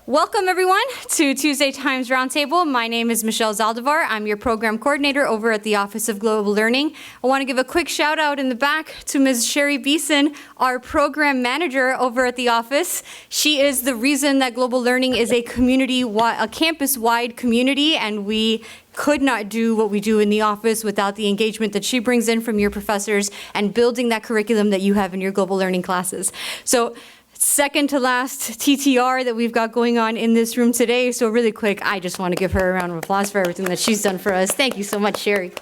Welcome everyone to Tuesday Times Roundtable. My name is Michelle Zaldivar. I'm your program coordinator over at the Office of Global Learning. I want to give a quick shout out in the back to Ms. Sherry Beeson, our program manager over at the office. She is the reason that Global Learning is a campus-wide community, and we could not do what we do in the office without the engagement that she brings in from your professors and building that curriculum that you have in your Global Learning classes. So second to last TTR that we've got going on in this room today. So really quick, I just want to give her a round of applause for everything that she's done for us. Thank you so much, Sherry.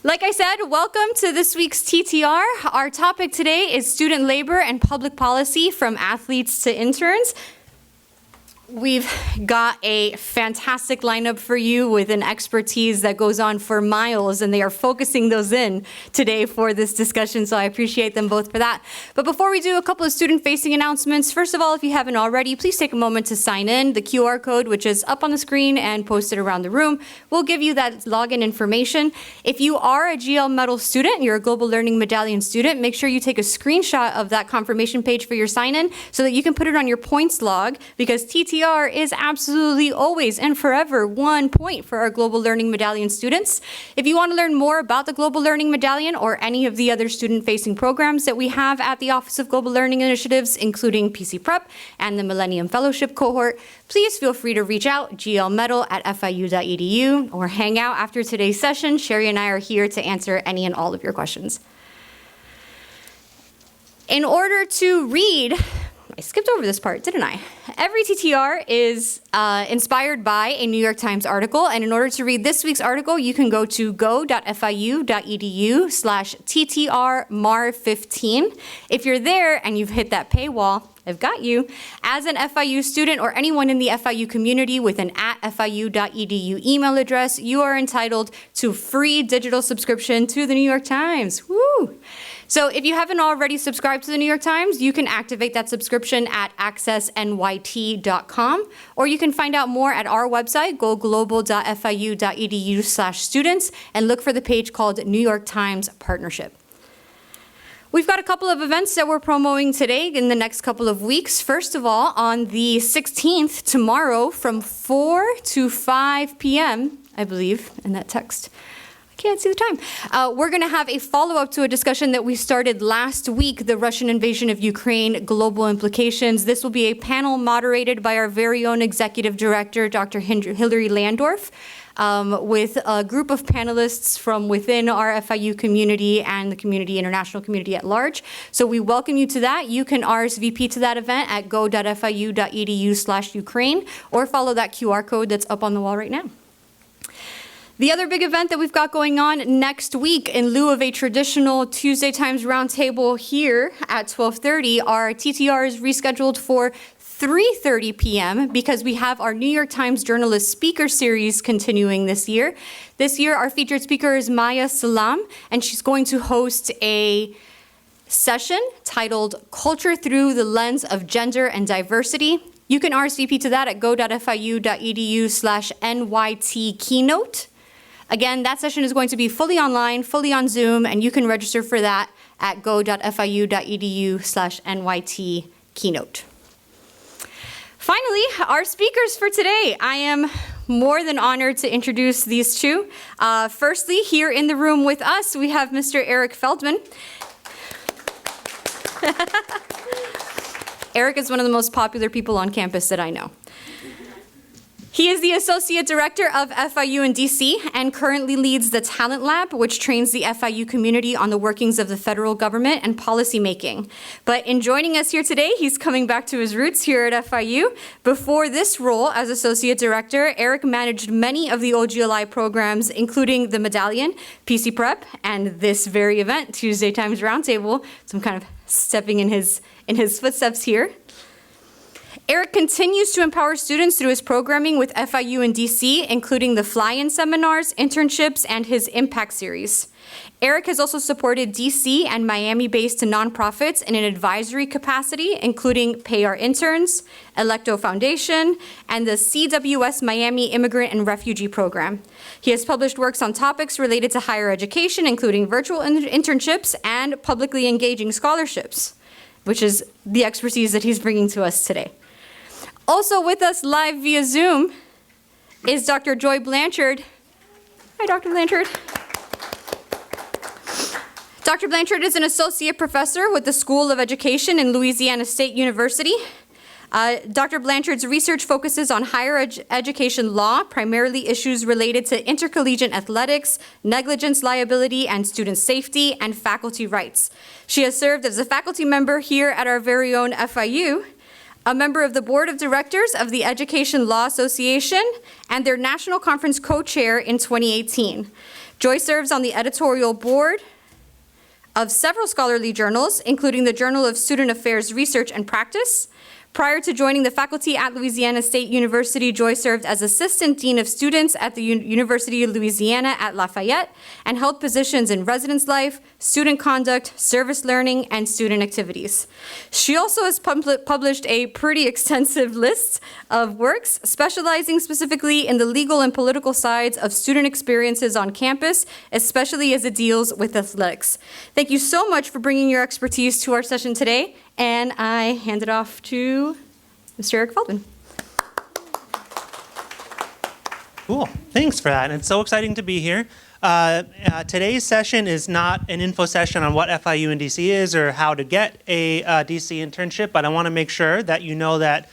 Like I said, welcome to this week's TTR. Our topic today is student labor and public policy from athletes to interns. We've got a fantastic lineup for you with an expertise that goes on for miles, and they are focusing those in today for this discussion, so I appreciate them both for that. But before we do, a couple of student-facing announcements. First of all, if you haven't already, please take a moment to sign in. The QR code, which is up on the screen and posted around the room, will give you that login information. If you are a GL Medal student, you're a Global Learning Medallion student, make sure you take a screenshot of that confirmation page for your sign-in so that you can put it on your points log, because TTR is absolutely always and forever 1 point for our Global Learning Medallion students. If you want to learn more about the Global Learning Medallion or any of the other student-facing programs that we have at the Office of Global Learning Initiatives, including PC Prep and the Millennium Fellowship Cohort, please feel free to reach out, glmedal@fiu.edu, or hang out after today's session. Sherry and I are here to answer any and all of your questions. In order to read, I skipped over this part, didn't I? Every TTR is inspired by a New York Times article, and in order to read this week's article, you can go to go.fiu.edu/TTRMAR15. If you're there and you've hit that paywall, I've got you. As an FIU student or anyone in the FIU community with an @fiu.edu email address, you are entitled to free digital subscription to the New York Times. Woo! So if you haven't already subscribed to the New York Times, you can activate that subscription at accessnyt.com, or you can find out more at our website, goglobal.fiu.edu/students, and look for the page called New York Times Partnership. We've got a couple of events that we're promoting today in the next couple of weeks. First of all, on the 16th, tomorrow, from 4 to 5 p.m., I believe, in that text. Can't see the time. We're going to have a follow-up to a discussion that we started last week, the Russian invasion of Ukraine, global implications. This will be a panel moderated by our very own executive director, Dr. Hilary Landorf, with a group of panelists from within our FIU community and the community, international community at large. So we welcome you to that. You can RSVP to that event at go.fiu.edu/Ukraine, or follow that QR code that's up on the wall right now. The other big event that we've got going on next week, in lieu of a traditional Tuesday Times Roundtable here at 12:30, our TTR is rescheduled for 3:30 p.m. because we have our New York Times Journalist Speaker Series continuing this year. This year, our featured speaker is Maya Salam, and she's going to host a session titled Culture Through the Lens of Gender and Diversity. You can RSVP to that at go.fiu.edu/NYT keynote. Again, that session is going to be fully online, fully on Zoom, and you can register for that at go.fiu.edu/NYT keynote. Finally, our speakers for today. I am more than honored to introduce these two. Firstly, here in the room with us, we have Mr. Eric Feldmen. Eric is one of the most popular people on campus that I know. He is the Associate Director of FIU in DC and currently leads the Talent Lab, which trains the FIU community on the workings of the federal government and policymaking. But in joining us here today, he's coming back to his roots here at FIU. Before this role as Associate Director, Eric managed many of the OGLI programs, including the Medallion, PC Prep, and this very event, Tuesday Times Roundtable. So I'm kind of stepping in his footsteps here. Eric continues to empower students through his programming with FIU in DC, including the fly-in seminars, internships, and his Impact series. Eric has also supported DC and Miami-based nonprofits in an advisory capacity, including Pay Our Interns, Electo Foundation, and the CWS Miami Immigrant and Refugee Program. He has published works on topics related to higher education, including virtual internships and publicly engaging scholarships. which is the expertise that he's bringing to us today. Also with us live via Zoom is Dr. Joy Blanchard. Hi, Dr. Blanchard. Dr. Blanchard is an associate professor with the School of Education in Louisiana State University. Dr. Blanchard's research focuses on higher education law, primarily issues related to intercollegiate athletics, negligence liability, and student safety, and faculty rights. She has served as a faculty member here at our very own FIU, a member of the Board of Directors of the Education Law Association, and their National Conference co-chair in 2018. Joy serves on the editorial board of several scholarly journals, including the Journal of Student Affairs Research and Practice. Prior to joining the faculty at Louisiana State University, Joy served as Assistant Dean of Students at the University of Louisiana at Lafayette and held positions in residence life, student conduct, service learning, and student activities. She also has published a pretty extensive list of works, specializing specifically in the legal and political sides of student experiences on campus, especially as it deals with athletics. Thank you so much for bringing your expertise to our session today. And I hand it off to Mr. Eric Feldmen. Cool. Thanks for that. It's so exciting to be here. Today's session is not an info session on what FIU in DC is or how to get a DC internship, but I want to make sure that you know that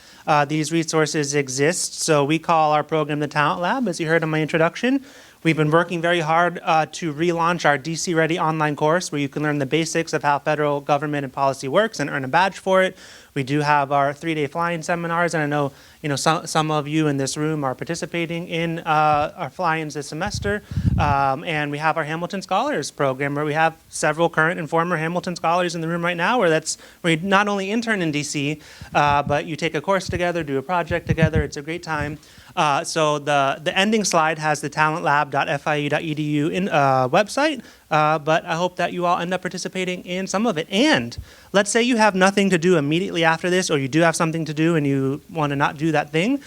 these resources exist. So we call our program the Talent Lab, as you heard in my introduction. We've been working very hard to relaunch our DC Ready online course where you can learn the basics of how federal government and policy works and earn a badge for it. We do have our 3-day fly-in seminars, and I know some of you in this room are participating in our fly-ins this semester. And we have our Hamilton Scholars program where we have several current and former Hamilton Scholars in the room right now, where you not only intern in DC, but you take a course together, do a project together. It's a great time. So the ending slide has the talentlab.fiu.edu website, but I hope that you all end up participating in some of it. And let's say you have nothing to do immediately after this, or you do have something to do and you want to not do that thing.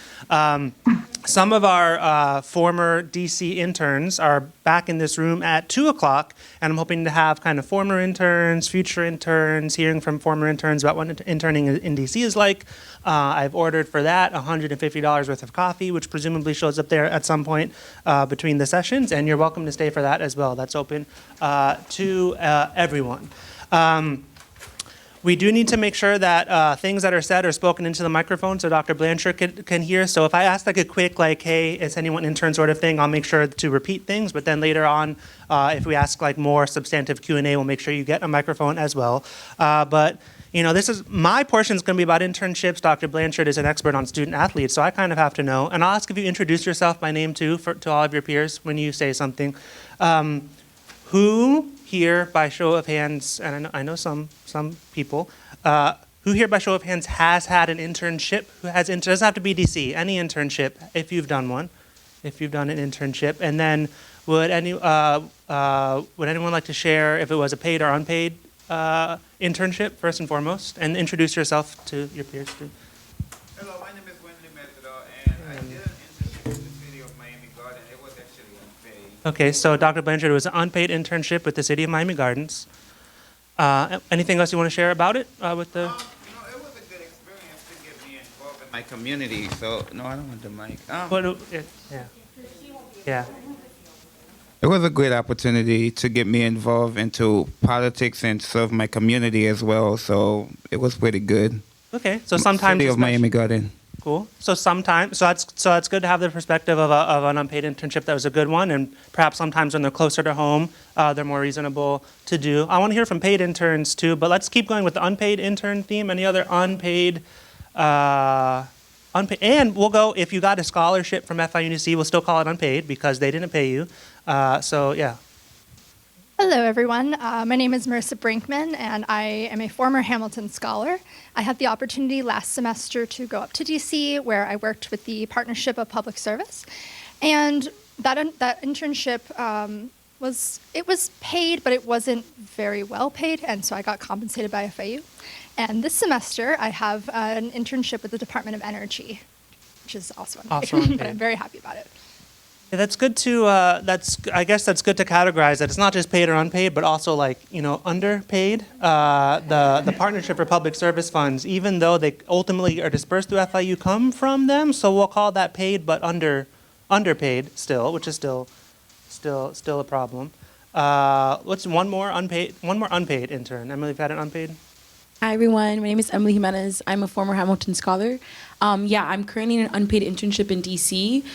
Some of our former DC interns are back in this room at 2 o'clock, and I'm hoping to have kind of former interns, future interns, hearing from former interns about what interning in DC is like. I've ordered for that $150 worth of coffee, which presumably shows up there at some point between the sessions, and you're welcome to stay for that as well. That's open to everyone. We do need to make sure that things that are said are spoken into the microphone so Dr. Blanchard can hear. So if I ask like a quick, hey, is anyone intern sort of thing, I'll make sure to repeat things. But then later on, if we ask more substantive Q&A, we'll make sure you get a microphone as well. But my portion is going to be about internships. Dr. Blanchard is an expert on student athletes, so I kind of have to know. And I'll ask if you introduce yourself by name too to all of your peers when you say something. Who here, by show of hands, and I know some people, who here by show of hands has had an internship? It doesn't have to be DC, any internship, if you've done one, if you've done an internship. And then would anyone like to share if it was a paid or unpaid internship, first and foremost? And introduce yourself to your peers too. Hello, my name is Wendy Metro, and I did an internship with the city of Miami Gardens. It was actually unpaid. Okay, so Dr. Blanchard was an unpaid internship with the city of Miami Gardens. Anything else you want to share about it? With the? It was a good experience to get me involved in my community. So, no, I don't want the mic. Yeah. It was a great opportunity to get me involved into politics and serve my community as well. So it was pretty good. Okay, so sometimes City of Miami Garden. Cool. So that's good to have the perspective of an unpaid internship that was a good one, and perhaps sometimes when they're closer to home, they're more reasonable to do. I want to hear from paid interns too, but let's keep going with the unpaid intern theme. Any other unpaid? And we'll go, if you got a scholarship from FIUC, we'll still call it unpaid because they didn't pay you. So yeah. Hello, everyone. My name is Marissa Brinkman, and I am a former Hamilton Scholar. I had the opportunity last semester to go up to DC, where I worked with the Partnership of Public Service. And that internship was paid, but it wasn't very well paid, and so I got compensated by FIU. And this semester, I have an internship with the Department of Energy, which is also unpaid, but I'm very happy about it. Yeah, that's good to, I guess that's good to categorize that it's not just paid or unpaid, but also like, underpaid. The Partnership for Public Service Funds, even though they ultimately are dispersed through FIU, come from them, so we'll call that paid but underpaid still, which is still a problem. What's one more unpaid intern? Emily, you've had an unpaid? Hi, everyone. My name is Emily Jimenez. I'm a former Hamilton scholar. I'm currently in an unpaid internship in DC.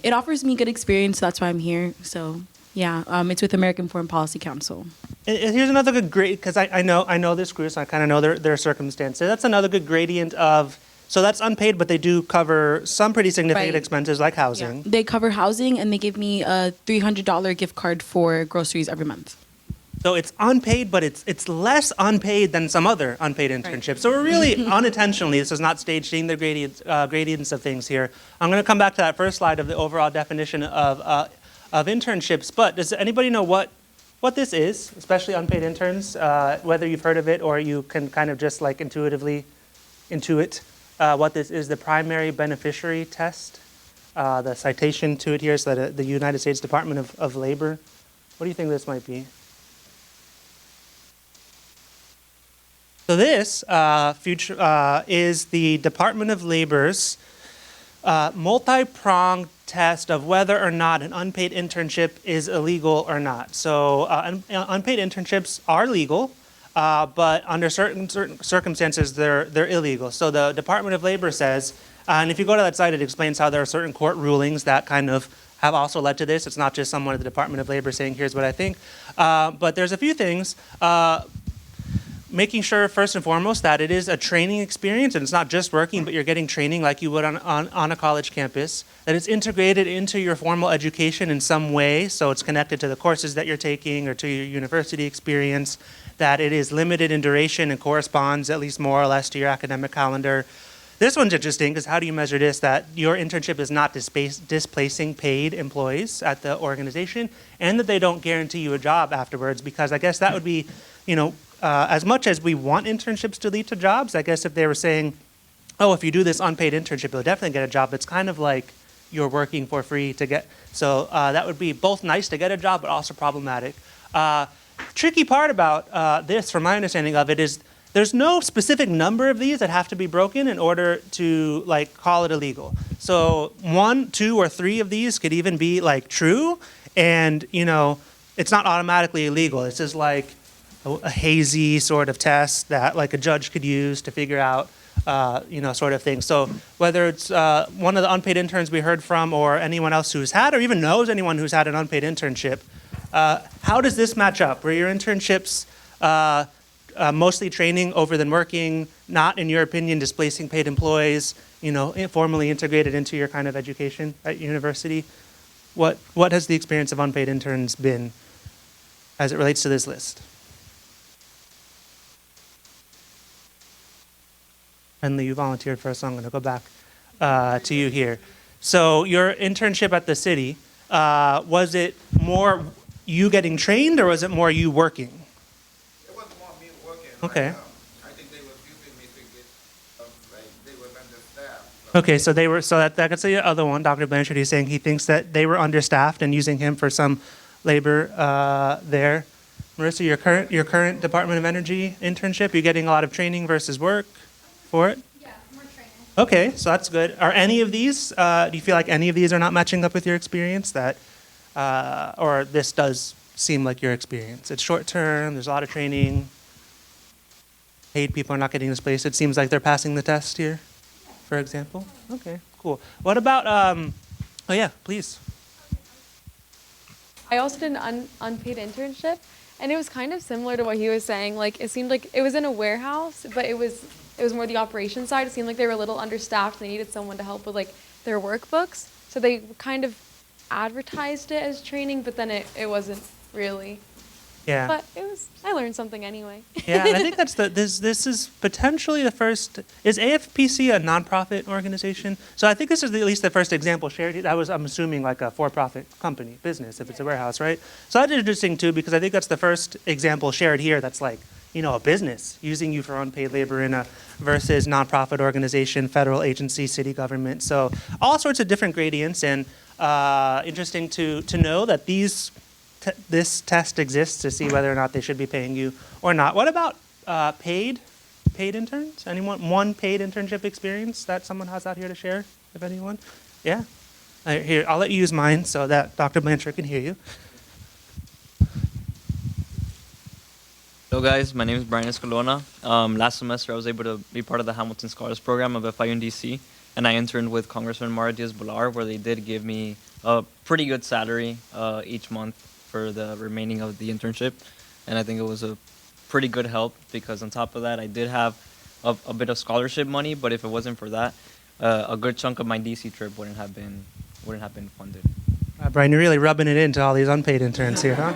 It offers me good experience, so that's why I'm here. So, it's with American Foreign Policy Council. And here's another good grade, because I know this group, so I kind of know their circumstances. That's another good gradient of, so that's unpaid, but they do cover some pretty significant Right. expenses like housing. Yeah. They cover housing, and they give me a $300 gift card for groceries every month. So it's unpaid, but it's less unpaid than some other unpaid internships. So we're really unintentionally, this is not staging the gradients of things here. I'm going to come back to that first slide of the overall definition of internships. But does anybody know what this is, especially unpaid interns, whether you've heard of it or you can kind of just like intuitively intuit what this is? The primary beneficiary test. The citation to it here is that the United States Department of Labor. What do you think this might be? So this is the Department of Labor's multi-pronged test of whether or not an unpaid internship is illegal or not. So unpaid internships are legal, but under certain circumstances they're illegal. So the Department of Labor says, and if you go to that site, it explains how there are certain court rulings that kind of have also led to this. It's not just someone at the Department of Labor saying, here's what I think. But there's a few things. Making sure, first and foremost, that it is a training experience and it's not just working, but you're getting training like you would on a college campus, that it's integrated into your formal education in some way, so it's connected to the courses that you're taking or to your university experience, that it is limited in duration and corresponds at least more or less to your academic calendar. This one's interesting because how do you measure this, that your internship is not displacing paid employees at the organization and that they don't guarantee you a job afterwards, because I guess that would be, as much as we want internships to lead to jobs, I guess if they were saying, oh, if you do this unpaid internship, you'll definitely get a job, it's kind of like you're working for free to get, so that would be both nice to get a job, but also problematic. Tricky part about this, from my understanding of it, is there's no specific number of these that have to be broken in order to call it illegal. So 1, 2, or 3 of these could even be true, and it's not automatically illegal. It's just like a hazy sort of test that a judge could use to figure out, sort of thing. So whether it's one of the unpaid interns we heard from or anyone else who's had or even knows anyone who's had an unpaid internship, how does this match up? Were your internships mostly training over than working, not, in your opinion, displacing paid employees, formally integrated into your kind of education at university? What has the experience of unpaid interns been as it relates to this list? Henley, you volunteered first, so I'm going to go back to you here. So your internship at the city, was it more you getting trained or was it more you working? It was more me working. Okay. I think they were using me to get, they were understaffed. Okay, so they were, so that could say the other one, Dr. Blanchard, he's saying he thinks that they were understaffed and using him for some labor there. Marissa, your current Department of Energy internship, you're getting a lot of training versus work for it? Yeah, more training. Okay, so that's good. Are any of these, do you feel like any of these are not matching up with your experience, that, or this does seem like your experience? It's short term, there's a lot of training, paid people are not getting displaced. It seems like they're passing the test here, for example. Okay, cool. What about, oh yeah, please. I also did an unpaid internship, and it was kind of similar to what he was saying. It seemed like it was in a warehouse, but it was more the operations side. It seemed like they were a little understaffed. They needed someone to help with their workbooks. So they kind of advertised it as training, but then it wasn't really. Yeah. But I learned something anyway. Yeah, and I think that's this is potentially the first, is AFPC a nonprofit organization? So I think this is at least the first example shared. That was, I'm assuming, a for-profit company, business, if it's a warehouse, right? So that's interesting too, because I think that's the first example shared here that's a business using you for unpaid labor in a versus nonprofit organization, federal agency, city government. So all sorts of different gradients. And interesting to know that this test exists to see whether or not they should be paying you or not. What about paid interns? Anyone? One paid internship experience that someone has out here to share, if anyone? Yeah? Here, I'll let you use mine so that Dr. Blanchard can hear you. Hello guys, my name is Brian Escalona. Last semester I was able to be part of the Hamilton Scholars Program of FIU and DC, and I interned with Congressman Mara Diaz-Balart, where they did give me a pretty good salary each month for the remaining of the internship, and I think it was a pretty good help because on top of that I did have a bit of scholarship money, but if it wasn't for that, a good chunk of my DC trip wouldn't have been funded. Brian, you're really rubbing it into all these unpaid interns here, huh?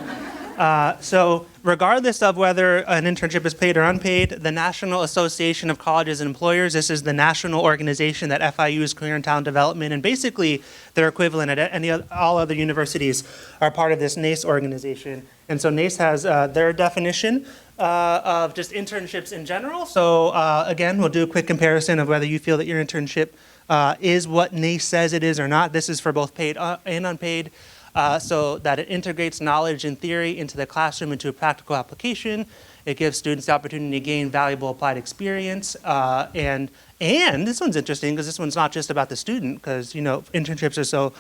So regardless of whether an internship is paid or unpaid, the National Association of Colleges and Employers, this is the national organization that FIU's Career and Talent Development, and basically their equivalent at all other universities are part of this NACE organization. And so NACE has their definition of just internships in general. So again, we'll do a quick comparison of whether you feel that your internship is what NACE says it is or not. This is for both paid and unpaid. So that it integrates knowledge and theory into the classroom into a practical application. It gives students the opportunity to gain valuable applied experience. And this one's interesting because this one's not just about the student, because internships are so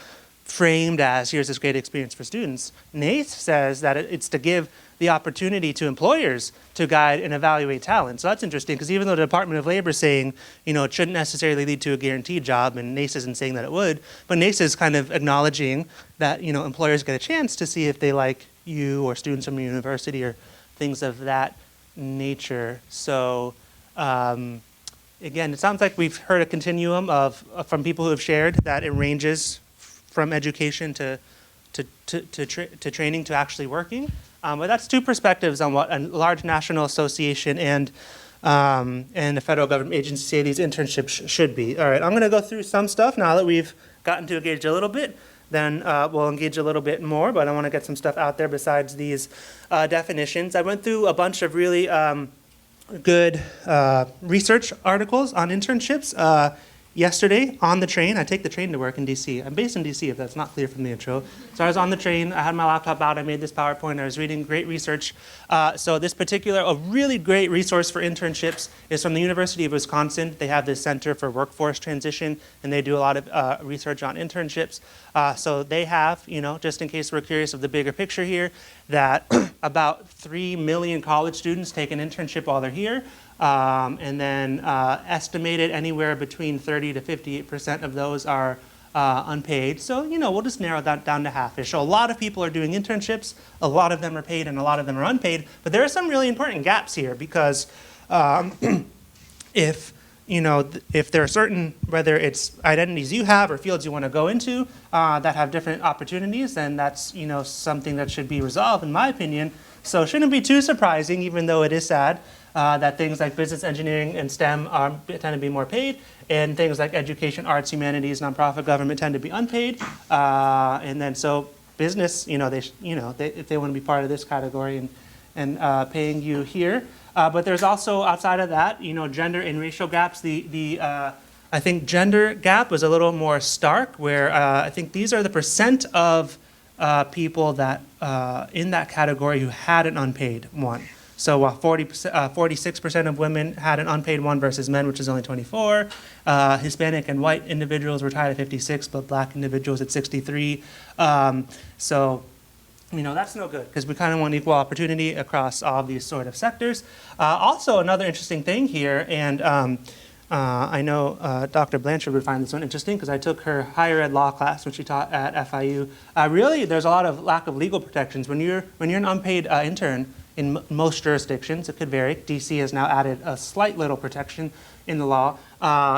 framed as here's this great experience for students. NACE says that it's to give the opportunity to employers to guide and evaluate talent. So that's interesting because even though the Department of Labor is saying, it shouldn't necessarily lead to a guaranteed job, and NACE isn't saying that it would, but NACE is kind of acknowledging that, employers get a chance to see if they like you or students from your university or things of that nature. So again, it sounds like we've heard a continuum from people who have shared that it ranges from education to training to actually working. But that's two perspectives on what a large national association and the federal government agency say these internships should be. All right, I'm going to go through some stuff now that we've gotten to engage a little bit. Then we'll engage a little bit more, but I want to get some stuff out there besides these definitions. I went through a bunch of really good research articles on internships. Yesterday, on the train, I take the train to work in DC. I'm based in DC, if that's not clear from the intro. So I was on the train, I had my laptop out, I made this PowerPoint, I was reading great research. So this a really great resource for internships is from the University of Wisconsin. They have this Center for Workforce Transition, and they do a lot of research on internships. So they have, just in case we're curious of the bigger picture here, that about 3 million college students take an internship while they're here. And then estimated anywhere between 30 to 58% of those are unpaid. So, we'll just narrow that down to half-ish. So a lot of people are doing internships, a lot of them are paid, and a lot of them are unpaid. But there are some really important gaps here because if there are certain, whether it's identities you have or fields you want to go into that have different opportunities, then that's, something that should be resolved, in my opinion. So it shouldn't be too surprising, even though it is sad, that things like business, engineering, and STEM tend to be more paid, and things like education, arts, humanities, nonprofit, government tend to be unpaid. And then so business, if they want to be part of this category and paying you here. But there's also outside of that, gender and racial gaps. I think gender gap was a little more stark, where I think these are the percent of people that in that category who had an unpaid one. So 46% of women had an unpaid one versus men, which is only 24. Hispanic and white individuals were tied at 56, but black individuals at 63. So, that's no good because we kind of want equal opportunity across all of these sort of sectors. Also, another interesting thing here, and I know Dr. Blanchard would find this one interesting because I took her higher ed law class when she taught at FIU. Really, there's a lot of lack of legal protections. When you're an unpaid intern, in most jurisdictions, it could vary. DC has now added a slight little protection in the law.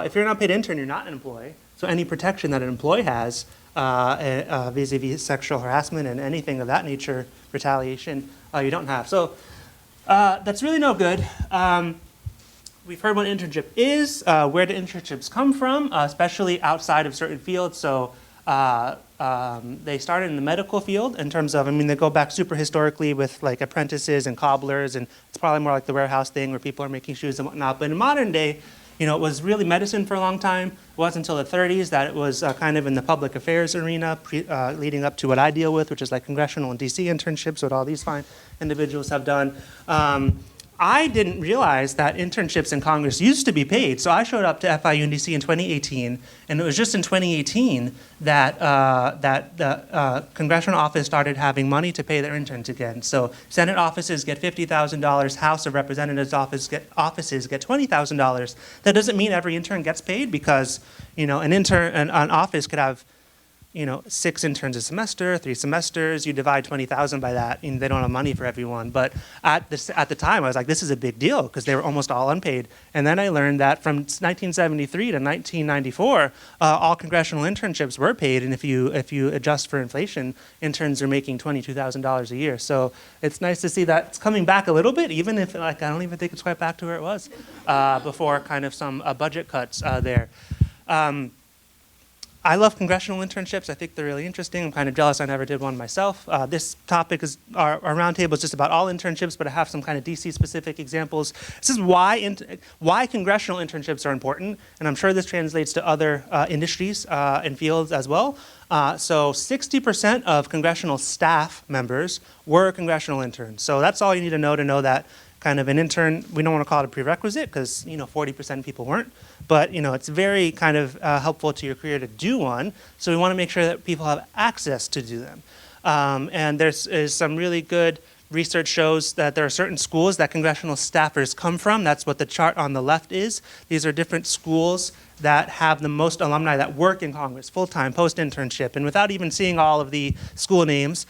If you're an unpaid intern, you're not an employee. So any protection that an employee has vis-a-vis sexual harassment and anything of that nature, retaliation, you don't have. So that's really no good. We've heard what an internship is, where do internships come from, especially outside of certain fields. So they started in the medical field in terms of, they go back super historically with like apprentices and cobblers, and it's probably more like the warehouse thing where people are making shoes and whatnot. But in modern day, it was really medicine for a long time. It wasn't until the 30s that it was kind of in the public affairs arena, leading up to what I deal with, which is like congressional and DC internships, what all these fine individuals have done. I didn't realize that internships in Congress used to be paid. So I showed up to FIU and DC in 2018, and it was just in 2018 that the congressional office started having money to pay their interns again. So Senate offices get $50,000, House of Representatives offices get $20,000. That doesn't mean every intern gets paid, because an office could have 6 interns a semester, 3 semesters, you divide 20,000 by that, and they don't have money for everyone. But at the time, I was like, this is a big deal, because they were almost all unpaid. And then I learned that from 1973 to 1994, all congressional internships were paid, and if you adjust for inflation, interns are making $22,000 a year. So it's nice to see that it's coming back a little bit, even if I don't even think it's quite back to where it was before kind of some budget cuts there. I love congressional internships. I think they're really interesting. I'm kind of jealous I never did one myself. This topic is, our roundtable is just about all internships, but I have some kind of DC-specific examples. This is why congressional internships are important, and I'm sure this translates to other industries and fields as well. So 60% of congressional staff members were congressional interns. So that's all you need to know that kind of an intern, we don't want to call it a prerequisite, because 40% of people weren't. But it's very kind of helpful to your career to do one. So we want to make sure that people have access to do them. And there's some really good research shows that there are certain schools that congressional staffers come from. That's what the chart on the left is. These are different schools that have the most alumni that work in Congress, full-time, post-internship. And without even seeing all of the school names,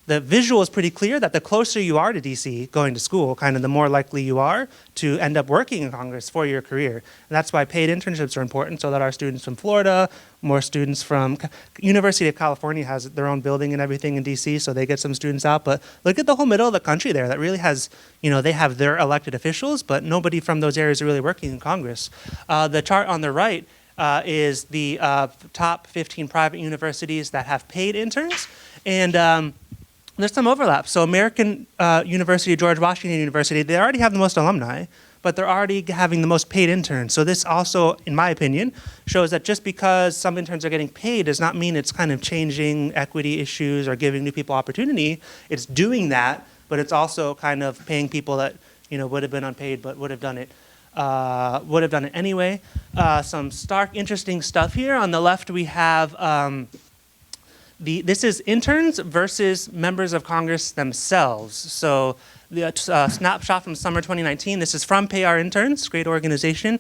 the visual is pretty clear that the closer you are to DC going to school, kind of the more likely you are to end up working in Congress for your career. And that's why paid internships are important, so that our students from Florida, more students from University of California has their own building and everything in DC, so they get some students out. But look at the whole middle of the country there. That really has, they have their elected officials, but nobody from those areas are really working in Congress. The chart on the right is the top 15 private universities that have paid interns. And there's some overlap. So American University, George Washington University, they already have the most alumni, but they're already having the most paid interns. So this also, in my opinion, shows that just because some interns are getting paid does not mean it's kind of changing equity issues or giving new people opportunity. It's doing that, but it's also kind of paying people that would have been unpaid but would have done it anyway. Some stark, interesting stuff here. On the left, we have this is interns versus members of Congress themselves. So the snapshot from summer 2019, this is from Pay Our Interns, great organization.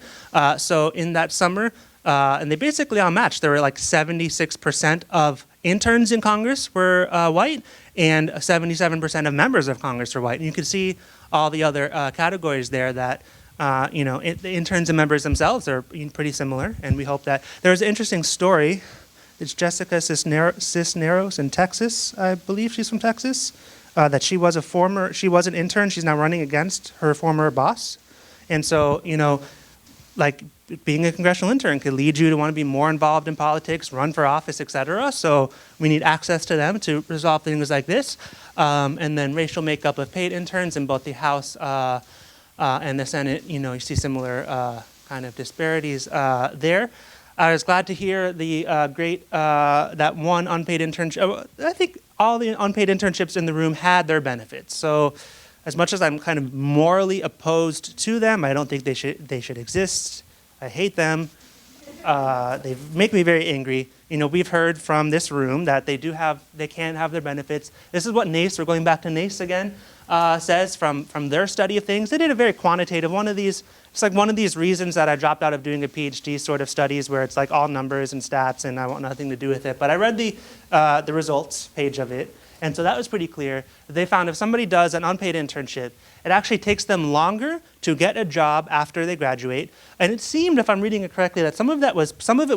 So in that summer, and they basically all matched. There were like 76% of interns in Congress were white, and 77% of members of Congress were white. And you can see all the other categories there that the interns and members themselves are pretty similar. And we hope that there's an interesting story. It's Jessica Cisneros in Texas, I believe she's from Texas, that she was an intern. She's now running against her former boss. And so, like being a congressional intern could lead you to want to be more involved in politics, run for office, et cetera. So we need access to them to resolve things like this. And then racial makeup of paid interns in both the House and the Senate, you see similar kind of disparities there. I was glad to hear the that one unpaid internship. I think all the unpaid internships in the room had their benefits. So as much as I'm kind of morally opposed to them, I don't think they should exist. I hate them. They make me very angry. We've heard from this room that they can have their benefits. This is what NACE, we're going back to NACE again, says from their study of things. They did a very quantitative one of these. It's like one of these reasons that I dropped out of doing a Ph.D. sort of studies where it's like all numbers and stats and I want nothing to do with it. But I read the results page of it. And so that was pretty clear. They found if somebody does an unpaid internship, it actually takes them longer to get a job after they graduate. And it seemed, if I'm reading it correctly, that some of it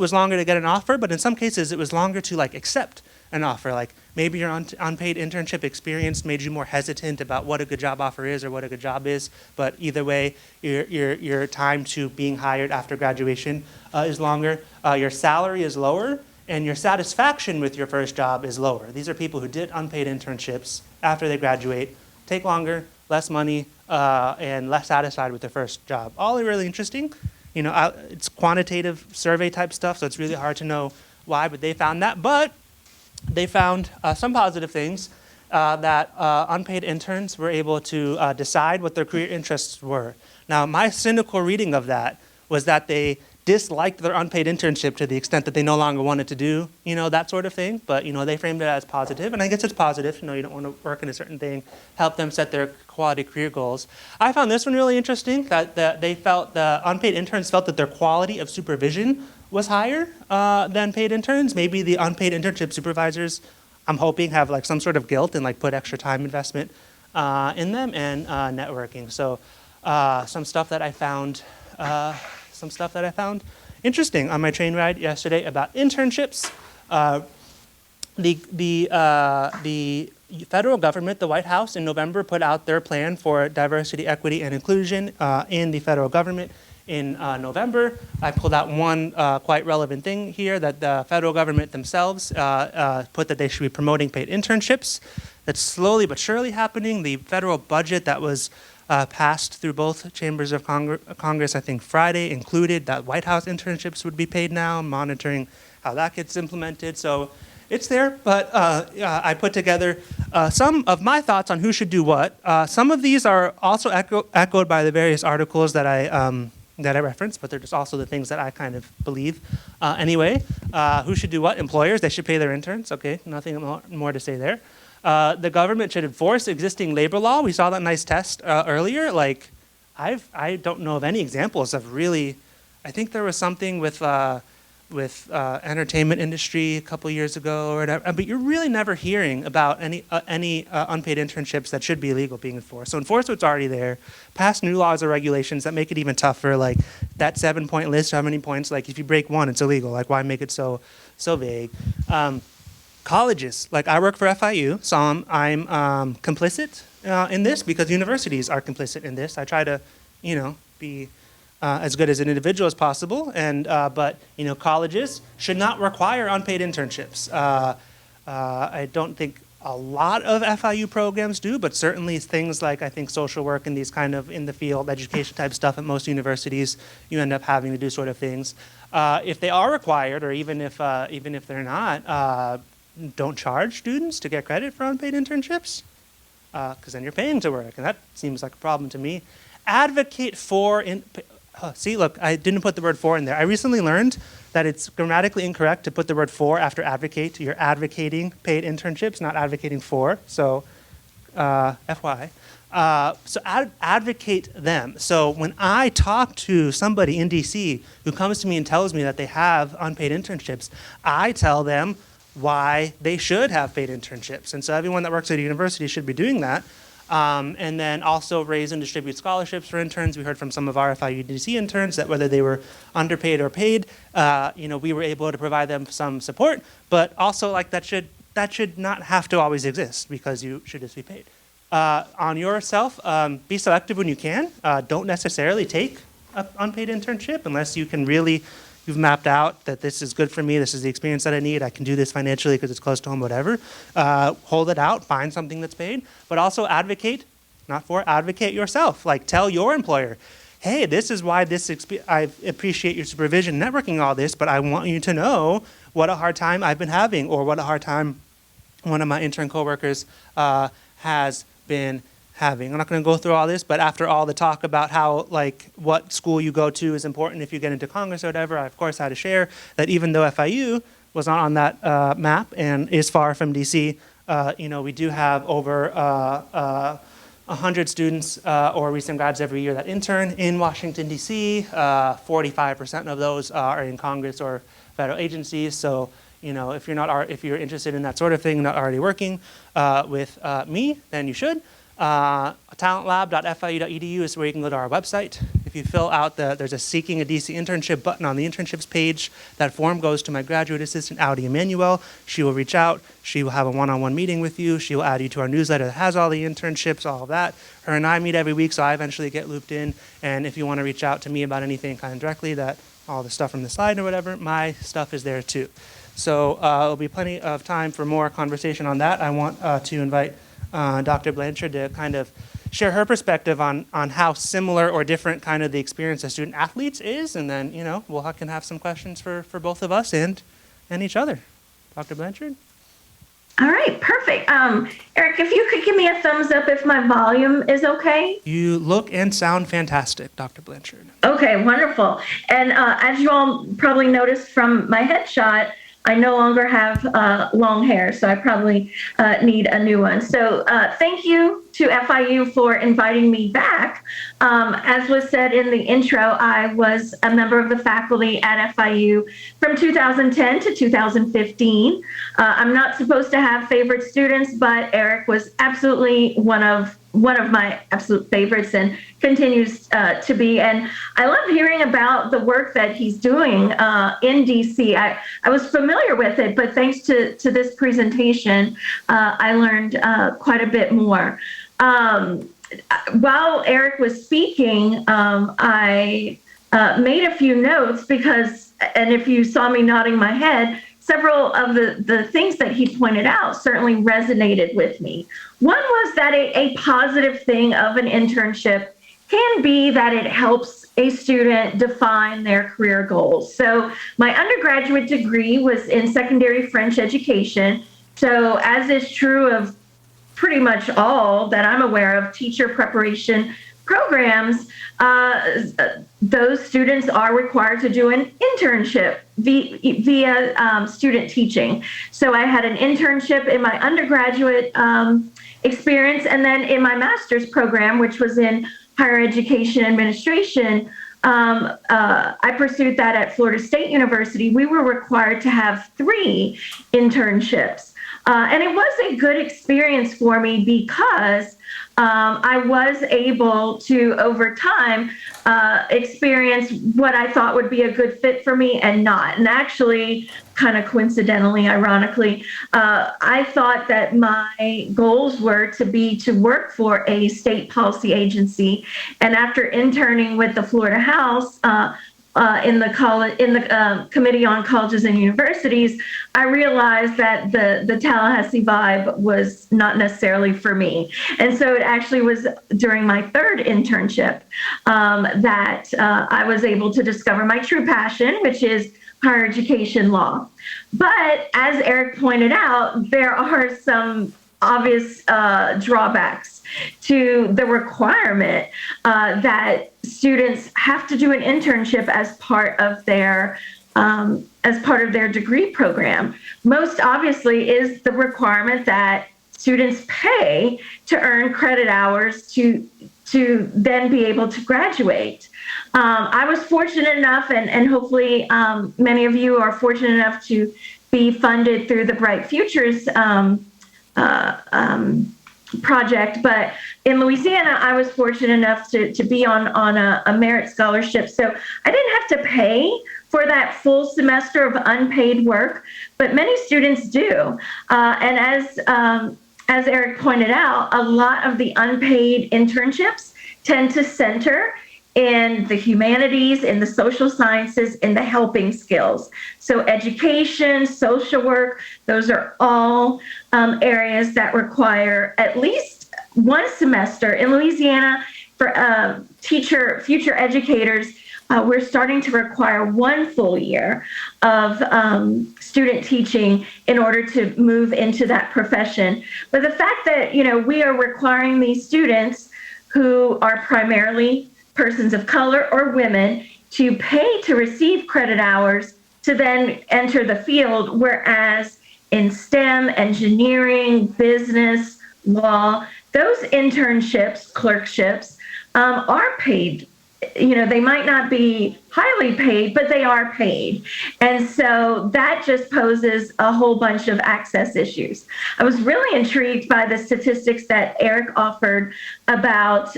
was longer to get an offer, but in some cases it was longer to accept an offer. Like maybe your unpaid internship experience made you more hesitant about what a good job offer is or what a good job is. But either way, your time to being hired after graduation is longer. Your salary is lower, and your satisfaction with your first job is lower. These are people who did unpaid internships after they graduate, take longer, less money, and less satisfied with their first job. All really interesting. it's quantitative survey type stuff, so it's really hard to know why, but they found that. But they found some positive things, that unpaid interns were able to decide what their career interests were. Now, my cynical reading of that was that they disliked their unpaid internship to the extent that they no longer wanted to do, that sort of thing. But, they framed it as positive, and I guess it's positive. You don't want to work in a certain thing, help them set their quality career goals. I found this one really interesting, that the unpaid interns felt that their quality of supervision was higher than paid interns. Maybe the unpaid internship supervisors, I'm hoping, have like some sort of guilt and like put extra time investment in them, and networking. So some stuff that I found interesting on my train ride yesterday about internships. The federal government, the White House, in November put out their plan for diversity, equity, and inclusion in the federal government. In November, I pulled out one quite relevant thing here, that the federal government themselves put that they should be promoting paid internships. That's slowly but surely happening. The federal budget that was passed through both chambers of Congress, I think Friday, included that White House internships would be paid now, monitoring how that gets implemented. So it's there, but I put together some of my thoughts on who should do what. Some of these are also echoed by the various articles that I referenced, but they're just also the things that I kind of believe. Anyway, who should do what? Employers, they should pay their interns. Okay, nothing more to say there. The government should enforce existing labor law. We saw that nice test earlier. Like, I don't know of any examples of really. I think there was something with entertainment industry a couple years ago or whatever. But you're really never hearing about any unpaid internships that should be illegal being enforced. So enforce what's already there. Pass new laws or regulations that make it even tougher. Like that 7-point list, how many points? Like if you break one, it's illegal. Like why make it so vague? Colleges, like I work for FIU, so I'm complicit in this because universities are complicit in this. I try to, be as good as an individual as possible, but colleges should not require unpaid internships. I don't think a lot of FIU programs do, but certainly things like I think social work and these kind of in the field education type stuff at most universities, you end up having to do sort of things. If they are required, or even if they're not. Don't charge students to get credit for unpaid internships, because then you're paying to work, and that seems like a problem to me. Advocate for, see, look, I didn't put the word for in there. I recently learned that it's grammatically incorrect to put the word for after advocate. You're advocating paid internships, not advocating for, so FYI. So advocate them. So when I talk to somebody in DC who comes to me and tells me that they have unpaid internships, I tell them why they should have paid internships. And so everyone that works at a university should be doing that. And then also raise and distribute scholarships for interns. We heard from some of our FIU DC interns that whether they were underpaid or paid, we were able to provide them some support, but also like that should not have to always exist because you should just be paid. On yourself, be selective when you can. Don't necessarily take an unpaid internship unless you can really you've mapped out that this is good for me, this is the experience that I need, I can do this financially because it's close to home, whatever. Hold it out, find something that's paid, but also advocate, not for, advocate yourself. Like tell your employer, hey, this is why I appreciate your supervision, networking, all this, but I want you to know what a hard time I've been having or what a hard time one of my intern coworkers has been having. I'm not going to go through all this, but after all the talk about how like what school you go to is important if you get into Congress or whatever, I of course had to share that even though FIU was not on that map and is far from DC, we do have over 100 students or recent grads every year that intern in Washington, DC. 45% of those are in Congress or federal agencies. So, if you're interested in that sort of thing, not already working with me, then you should. Talentlab.fiu.edu is where you can go to our website. If you fill out there's a Seeking a DC Internship button on the internships page. That form goes to my graduate assistant, Audi Emanuel. She will reach out. She will have a one-on-one meeting with you. She will add you to our newsletter that has all the internships, all of that. Her and I meet every week, so I eventually get looped in. And if you want to reach out to me about anything kind of directly, that all the stuff from the slide or whatever, my stuff is there too. So there'll be plenty of time for more conversation on that. I want to invite Dr. Blanchard to kind of share her perspective on how similar or different kind of the experience of student athletes is, and then, we'll can have some questions for both of us and each other. Dr. Blanchard? All right, perfect. Eric, if you could give me a thumbs up if my volume is okay. You look and sound fantastic, Dr. Blanchard. Okay, wonderful. And as you all probably noticed from my headshot, I no longer have long hair, so I probably need a new one. So thank you to FIU for inviting me back. As was said in the intro, I was a member of the faculty at FIU from 2010 to 2015. I'm not supposed to have favorite students, but Eric was absolutely one of my absolute favorites and continues to be. And I love hearing about the work that he's doing in DC. I was familiar with it, but thanks to this presentation, I learned quite a bit more. While Eric was speaking, I made a few notes because, and if you saw me nodding my head, several of the things that he pointed out certainly resonated with me. One was that a positive thing of an internship can be that it helps a student define their career goals. So my undergraduate degree was in secondary French education. So as is true of pretty much all that I'm aware of teacher preparation programs, those students are required to do an internship via student teaching. So I had an internship in my undergraduate experience, and then in my master's program, which was in higher education administration, I pursued that at Florida State University. We were required to have 3 internships. And it was a good experience for me because I was able to, over time, experience what I thought would be a good fit for me and not. And actually, kind of coincidentally, ironically, I thought that my goals were to work for a state policy agency. And after interning with the Florida House, in the Committee on Colleges and Universities, I realized that the Tallahassee vibe was not necessarily for me. And so it actually was during my 3rd internship that I was able to discover my true passion, which is higher education law. But as Eric pointed out, there are some obvious drawbacks to the requirement that students have to do an internship as part of their degree program. Most obviously is the requirement that students pay to earn credit hours to then be able to graduate. I was fortunate enough, and hopefully many of you are fortunate enough to be funded through the Bright Futures project, but in Louisiana, I was fortunate enough to be on a merit scholarship. So I didn't have to pay for that full semester of unpaid work, but many students do. And as Eric pointed out, a lot of the unpaid internships tend to center in the humanities, in the social sciences, in the helping skills. So education, social work, those are all areas that require at least 1 semester. In Louisiana, for future educators, we're starting to require 1 full year of student teaching in order to move into that profession. But the fact that, we are requiring these students who are primarily persons of color or women to pay to receive credit hours to then enter the field, whereas in STEM, engineering, business, law, those internships, clerkships, are paid. They might not be highly paid, but they are paid. And so that just poses a whole bunch of access issues. I was really intrigued by the statistics that Eric offered about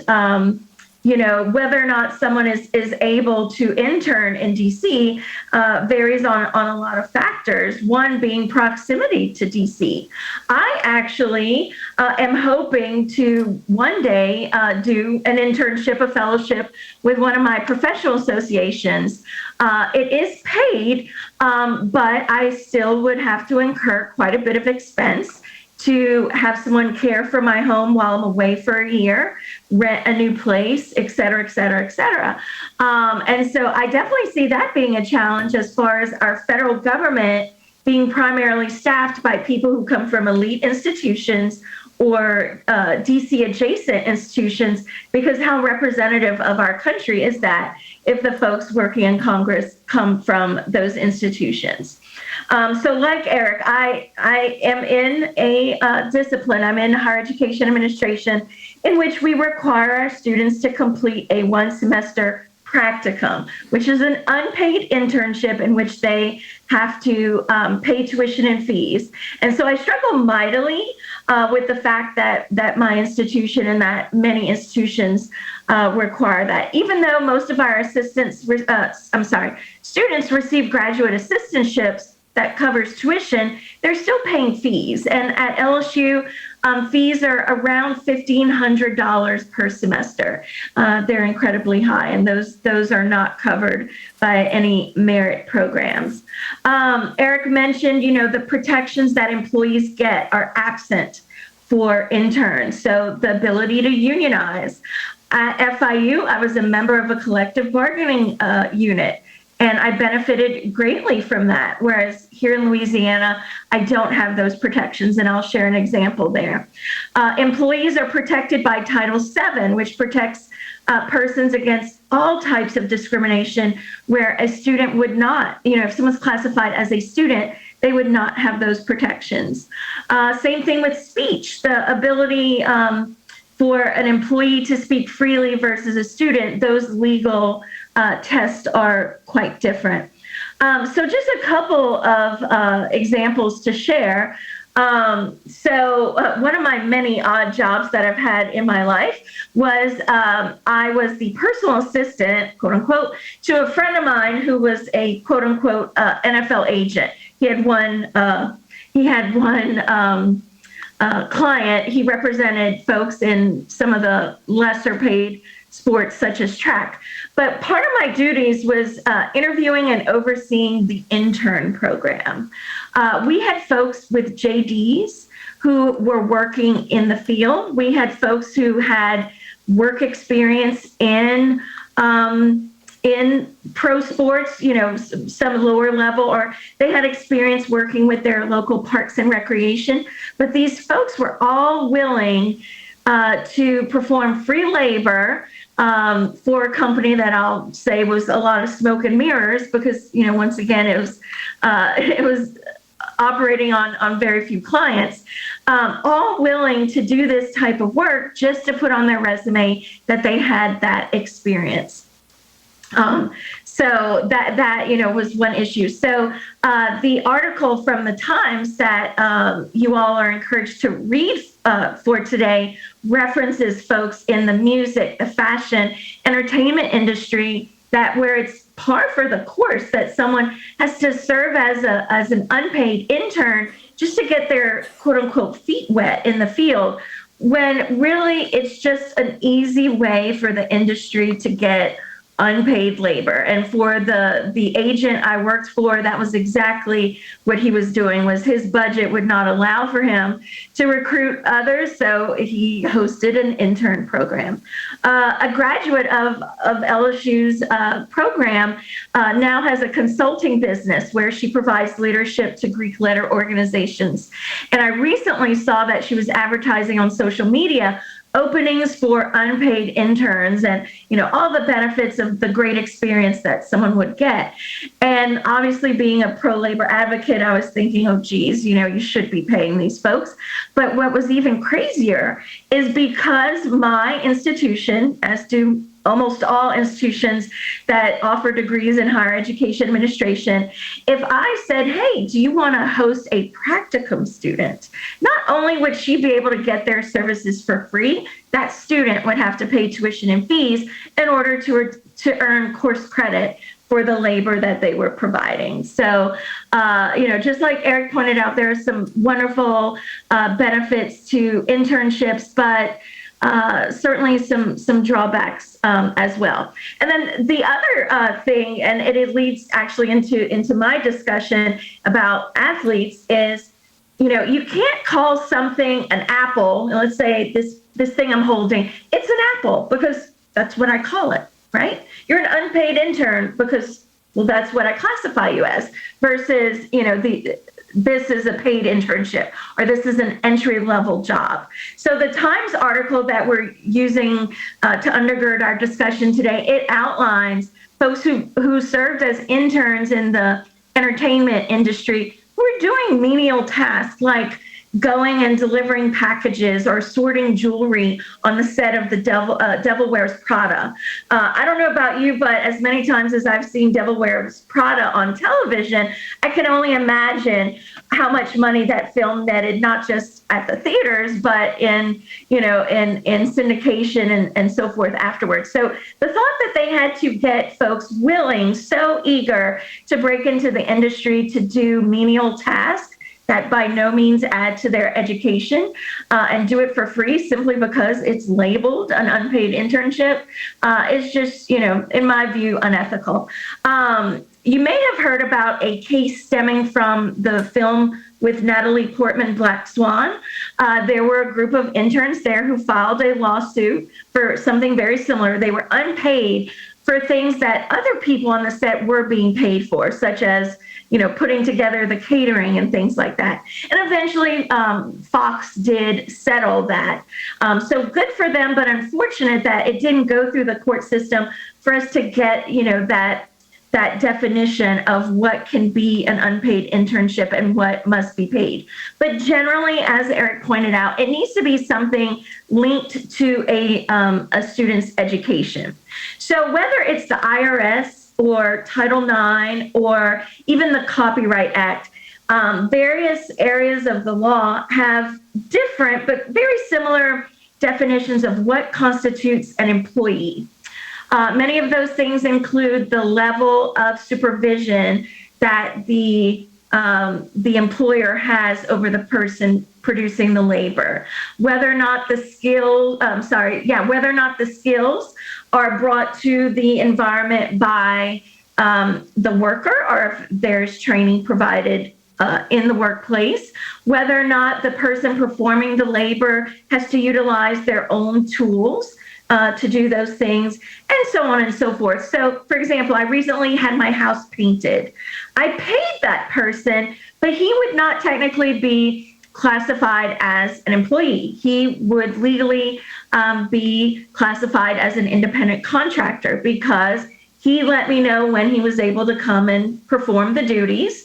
whether or not someone is able to intern in DC varies on a lot of factors, one being proximity to DC. I actually am hoping to one day do an internship, a fellowship with one of my professional associations. It is paid, but I still would have to incur quite a bit of expense to have someone care for my home while I'm away for a year, rent a new place, et cetera, et cetera, et cetera. And so I definitely see that being a challenge as far as our federal government being primarily staffed by people who come from elite institutions or DC adjacent institutions, because how representative of our country is that if the folks working in Congress come from those institutions? So like Eric, I am in a discipline, I'm in higher education administration, in which we require our students to complete a 1-semester practicum, which is an unpaid internship in which they have to pay tuition and fees. And so I struggle mightily with the fact that my institution and that many institutions require that. Even though most of our students receive graduate assistantships that covers tuition, they're still paying fees. And at LSU, fees are around $1,500 per semester. They're incredibly high, and those are not covered by any merit programs. Eric mentioned, the protections that employees get are absent for interns. So the ability to unionize. At FIU, I was a member of a collective bargaining unit, and I benefited greatly from that. Whereas here in Louisiana, I don't have those protections, and I'll share an example there. Employees are protected by Title VII, which protects persons against all types of discrimination, where a student would not, if someone's classified as a student, they would not have those protections. Same thing with speech, the ability for an employee to speak freely versus a student, those legal tests are quite different. So just a couple of examples to share. So one of my many odd jobs that I've had in my life was I was the personal assistant, quote unquote, to a friend of mine who was a quote unquote NFL agent. He had one client. He represented folks in some of the lesser paid sports such as track. But part of my duties was interviewing and overseeing the intern program. We had folks with JDs who were working in the field. We had folks who had work experience in pro sports, some lower level, or they had experience working with their local parks and recreation. But these folks were all willing to perform free labor for a company that I'll say was a lot of smoke and mirrors, because once again it was operating on very few clients, all willing to do this type of work just to put on their resume that they had that experience. So that was one issue. So the article from the Times that you all are encouraged to read for today references folks in the music, the fashion, entertainment industry, that where it's par for the course that someone has to serve as an unpaid intern just to get their quote unquote feet wet in the field, when really it's just an easy way for the industry to get unpaid labor. And for the agent I worked for, that was exactly what he was doing. Was his budget would not allow for him to recruit others, so he hosted an intern program. A graduate of LSU's program now has a consulting business where she provides leadership to Greek letter organizations. And I recently saw that she was advertising on social media openings for unpaid interns, and all the benefits of the great experience that someone would get. And obviously, being a pro-labor advocate, I was thinking, oh geez, you should be paying these folks. But what was even crazier is because my institution, as do almost all institutions that offer degrees in higher education administration, if I said, hey, do you want to host a practicum student? Not only would she be able to get their services for free, that student would have to pay tuition and fees in order to earn course credit for the labor that they were providing. So, just like Eric pointed out, there are some wonderful benefits to internships, but certainly some drawbacks as well. And then the other thing, and it leads actually into my discussion about athletes, is you can't call something an apple. Let's say this thing I'm holding, it's an apple because that's what I call it, right? You're an unpaid intern because, well, that's what I classify you as, versus, this is a paid internship or this is an entry-level job. So the Times article that we're using to undergird our discussion today, it outlines folks who served as interns in the entertainment industry who are doing menial tasks like going and delivering packages or sorting jewelry on the set of the Devil Wears Prada. I don't know about you, but as many times as I've seen Devil Wears Prada on television, I can only imagine how much money that film netted, not just at the theaters, but in syndication and so forth afterwards. So the thought that they had to get folks willing, so eager to break into the industry to do menial tasks that by no means add to their education and do it for free simply because it's labeled an unpaid internship is just, in my view, unethical. You may have heard about a case stemming from the film with Natalie Portman, Black Swan. There were a group of interns there who filed a lawsuit for something very similar. They were unpaid for things that other people on the set were being paid for, such as putting together the catering and things like that. And eventually, Fox did settle that. So good for them, but unfortunate that it didn't go through the court system for us to get, that definition of what can be an unpaid internship and what must be paid. But generally, as Eric pointed out, it needs to be something linked to a student's education. So whether it's the IRS or Title IX, or even the Copyright Act, various areas of the law have different but very similar definitions of what constitutes an employee. Many of those things include the level of supervision that the employer has over the person producing the labor, whether or not the skills are brought to the environment by the worker, or if there's training provided in the workplace, whether or not the person performing the labor has to utilize their own tools to do those things, and so on and so forth. So, for example, I recently had my house painted. I paid that person, but he would not technically be classified as an employee. He would legally be classified as an independent contractor because he let me know when he was able to come and perform the duties.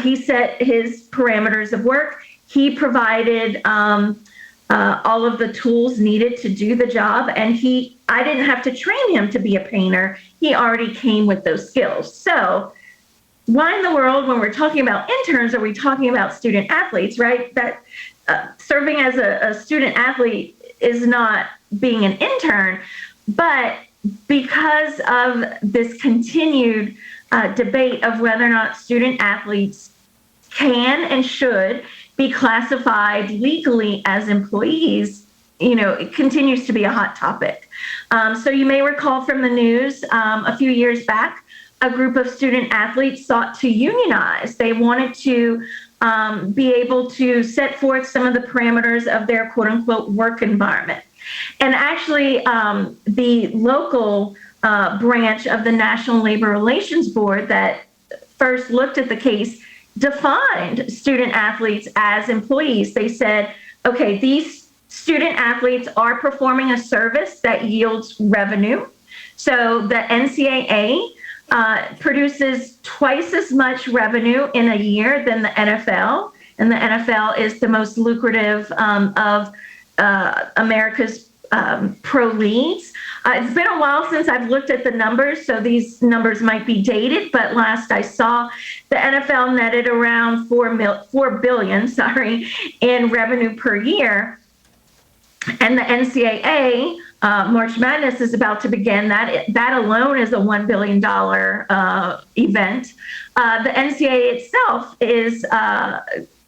He set his parameters of work. He provided all of the tools needed to do the job, and I didn't have to train him to be a painter. He already came with those skills. So why in the world, when we're talking about interns, are we talking about student athletes, right? That serving as a student athlete is not being an intern, but because of this continued debate of whether or not student athletes can and should be classified legally as employees, it continues to be a hot topic. So you may recall from the news a few years back, a group of student athletes sought to unionize. They wanted to be able to set forth some of the parameters of their quote unquote work environment. And actually, the local branch of the National Labor Relations Board that first looked at the case defined student athletes as employees. They said, okay, these student athletes are performing a service that yields revenue. So the NCAA produces twice as much revenue in a year than the NFL, and the NFL is the most lucrative of America's pro leagues. It's been a while since I've looked at the numbers, so these numbers might be dated, but last I saw, the NFL netted around $4 billion in revenue per year. And the NCAA, March Madness is about to begin. That alone is a $1 billion event. The NCAA itself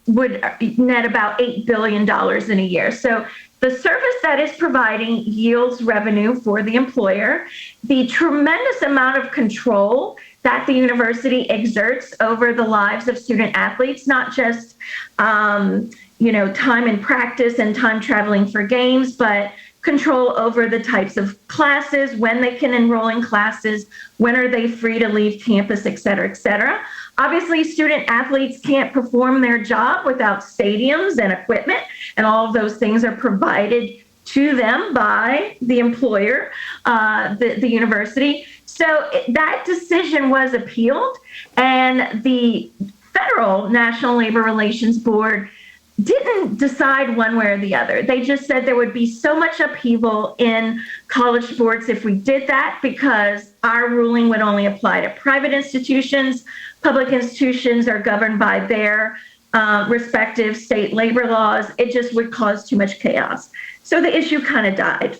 would net about $8 billion in a year. So the service that is providing yields revenue for the employer. The tremendous amount of control that the university exerts over the lives of student athletes, not just, time in practice and time traveling for games, but control over the types of classes, when they can enroll in classes, when are they free to leave campus, et cetera, et cetera. Obviously, student athletes can't perform their job without stadiums and equipment, and all of those things are provided to them by the employer, the university. So that decision was appealed, and the Federal National Labor Relations Board didn't decide one way or the other. They just said there would be so much upheaval in college sports if we did that, because our ruling would only apply to private institutions. Public institutions are governed by their respective state labor laws. It just would cause too much chaos. So the issue kind of died.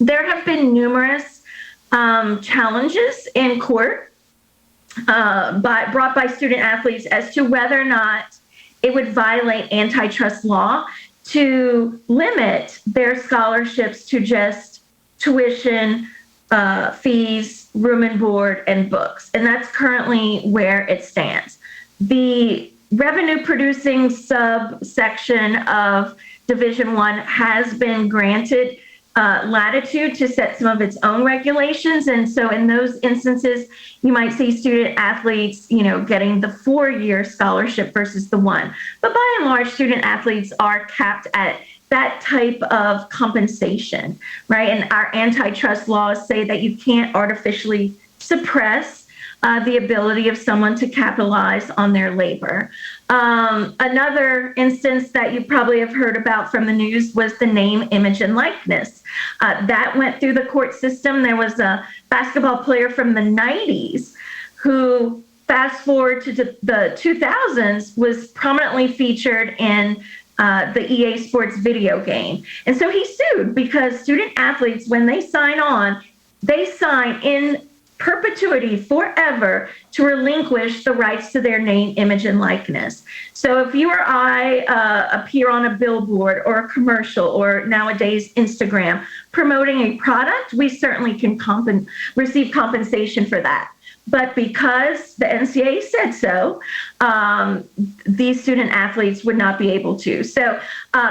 There have been numerous challenges in court brought by student athletes as to whether or not it would violate antitrust law to limit their scholarships to just tuition, fees, room and board, and books. And that's currently where it stands. The revenue producing subsection of Division I has been granted latitude to set some of its own regulations. And so in those instances, you might see student athletes, getting the 4-year scholarship versus the 1. But by and large, student athletes are capped at that type of compensation, right? And our antitrust laws say that you can't artificially suppress the ability of someone to capitalize on their labor. Another instance that you probably have heard about from the news was the name, image, and likeness. That went through the court system. There was a basketball player from the 90s who, fast forward to the 2000s, was prominently featured in the EA Sports video game. And so he sued because student athletes, when they sign on, they sign in perpetuity forever to relinquish the rights to their name, image, and likeness. So if you or I appear on a billboard or a commercial, or nowadays Instagram, promoting a product, we certainly can receive compensation for that. But because the NCAA said so, these student athletes would not be able to. So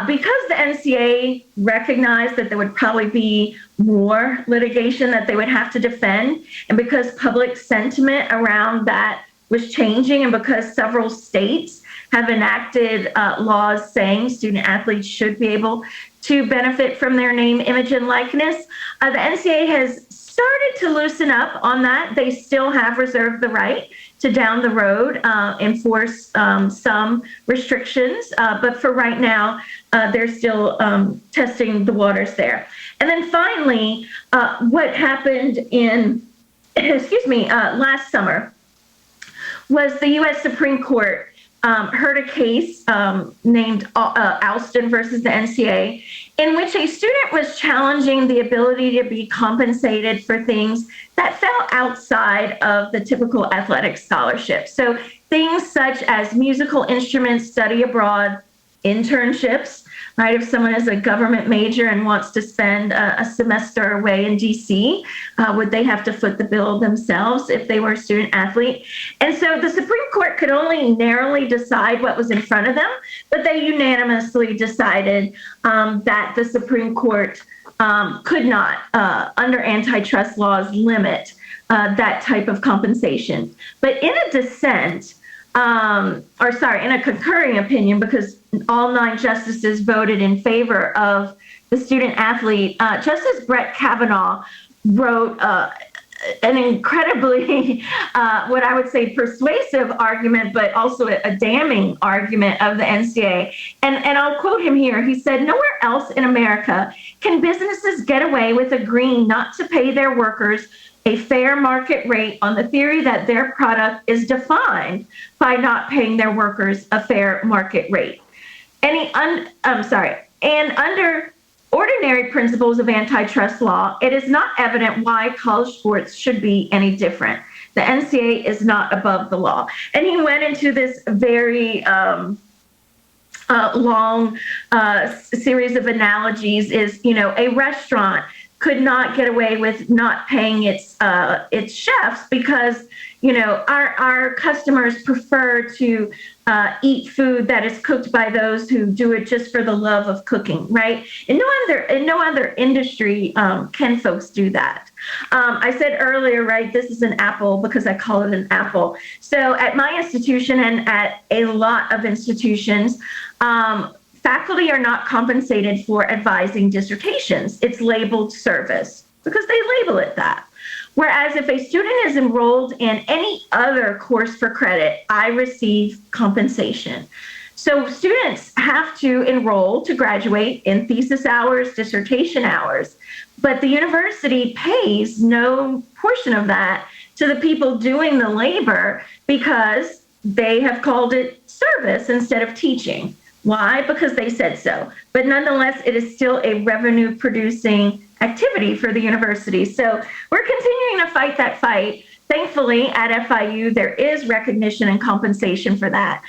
because the NCAA recognized that there would probably be more litigation that they would have to defend, and because public sentiment around that was changing, and because several states have enacted laws saying student athletes should be able to benefit from their name, image, and likeness, the NCAA has started to loosen up on that. They still have reserved the right to down the road enforce some restrictions, but for right now, they're still testing the waters there. And then finally, what happened in, last summer was the U.S. Supreme Court heard a case named Alston versus the NCAA, in which a student was challenging the ability to be compensated for things that fell outside of the typical athletic scholarship. So things such as musical instruments, study abroad, internships, right? If someone is a government major and wants to spend a semester away in DC, would they have to foot the bill themselves if they were a student athlete? And so the Supreme Court could only narrowly decide what was in front of them, but they unanimously decided that the Supreme Court could not, under antitrust laws, limit that type of compensation. But in a dissent, in a concurring opinion, because all 9 justices voted in favor of the student athlete, Justice Brett Kavanaugh wrote an incredibly, what I would say, persuasive argument, but also a damning argument of the NCAA. And I'll quote him here. He said, "Nowhere else in America can businesses get away with agreeing not to pay their workers a fair market rate on the theory that their product is defined by not paying their workers a fair market rate. And under ordinary principles of antitrust law, it is not evident why college sports should be any different. The NCAA is not above the law." And he went into this very long series of analogies. Is, a restaurant could not get away with not paying its chefs because, you know, our customers prefer to eat food that is cooked by those who do it just for the love of cooking, right? In no other industry can folks do that. I said earlier, right, this is an apple because I call it an apple. So at my institution and at a lot of institutions, faculty are not compensated for advising dissertations. It's labeled service because they label it that. Whereas if a student is enrolled in any other course for credit, I receive compensation. So students have to enroll to graduate in thesis hours, dissertation hours, but the university pays no portion of that to the people doing the labor because they have called it service instead of teaching. Why? Because they said so. But nonetheless, it is still a revenue producing activity for the university. So we're continuing to fight that fight. Thankfully, at FIU, there is recognition and compensation for that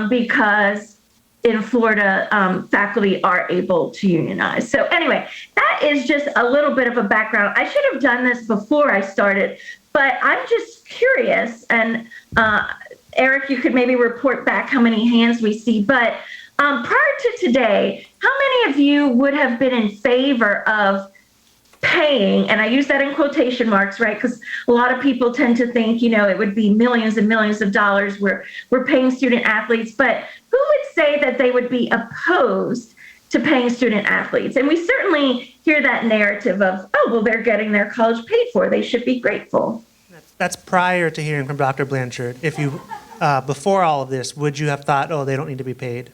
because in Florida, faculty are able to unionize. So anyway, that is just a little bit of a background. I should have done this before I started, but I'm just curious. And Eric, you could maybe report back how many hands we see. But prior to today, how many of you would have been in favor of paying, and I use that in quotation marks, right? Because a lot of people tend to think, you know, it would be millions and millions of dollars we're paying student athletes, but who would say that they would be opposed to paying student athletes? And we certainly hear that narrative of, oh, well, they're getting their college paid for. They should be grateful. That's prior to hearing from Dr. Blanchard. If you, before all of this, would you have thought, oh, they don't need to be paid?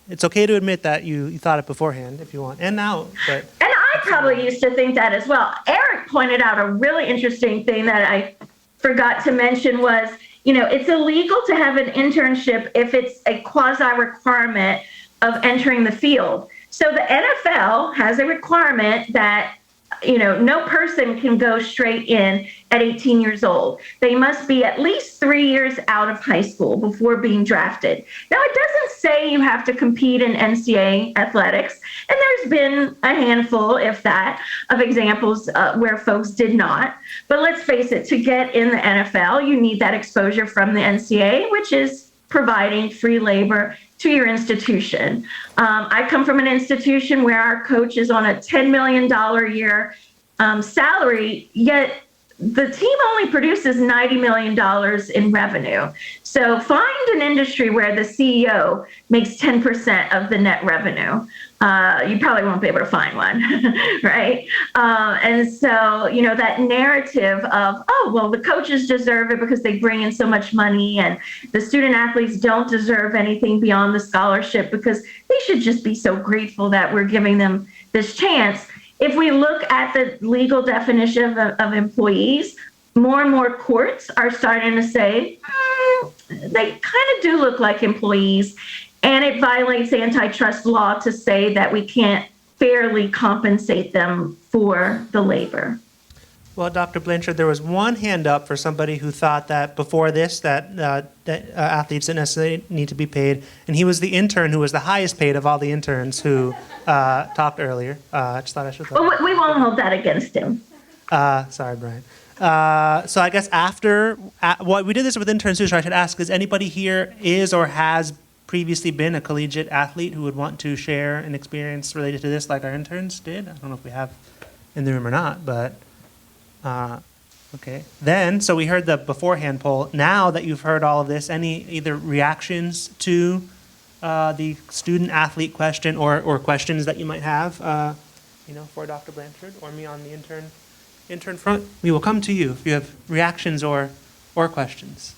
It's okay to admit that you thought it beforehand if you want, and now, but. And I probably used to think that as well. Eric pointed out a really interesting thing that I forgot to mention was, you know, it's illegal to have an internship if it's a quasi-requirement of entering the field. So the NFL has a requirement that, you know, no person can go straight in at 18 years old. They must be at least 3 years out of high school before being drafted. Now, it doesn't say you have to compete in NCAA athletics, and there's been a handful, if that, of examples where folks did not. But let's face it, to get in the NFL, you need that exposure from the NCAA, which is providing free labor to your institution. I come from an institution where our coach is on a $10 million a year salary, yet the team only produces $90 million in revenue. So find an industry where the CEO makes 10% of the net revenue. You probably won't be able to find one, right? And so, you know, that narrative of, oh, well, the coaches deserve it because they bring in so much money, and the student athletes don't deserve anything beyond the scholarship because they should just be so grateful that we're giving them this chance. If we look at the legal definition of employees, more and more courts are starting to say, they kind of do look like employees. And it violates antitrust law to say that we can't fairly compensate them for the labor. Well, Dr. Blanchard, there was one hand up for somebody who thought that before this, that athletes didn't necessarily need to be paid. And he was the intern who was the highest paid of all the interns who talked earlier. I just thought I should. Well, we won't hold that against him. Sorry, Brian. So I guess after, well, we did this with interns too, so I should ask, is anybody here is or has previously been a collegiate athlete who would want to share an experience related to this like our interns did? I don't know if we have in the room or not, but okay. Then, so we heard the beforehand poll. Now that you've heard all of this, any either reactions to the student athlete question or questions that you might have, for Dr. Blanchard or me on the intern front? We will come to you if you have reactions or questions.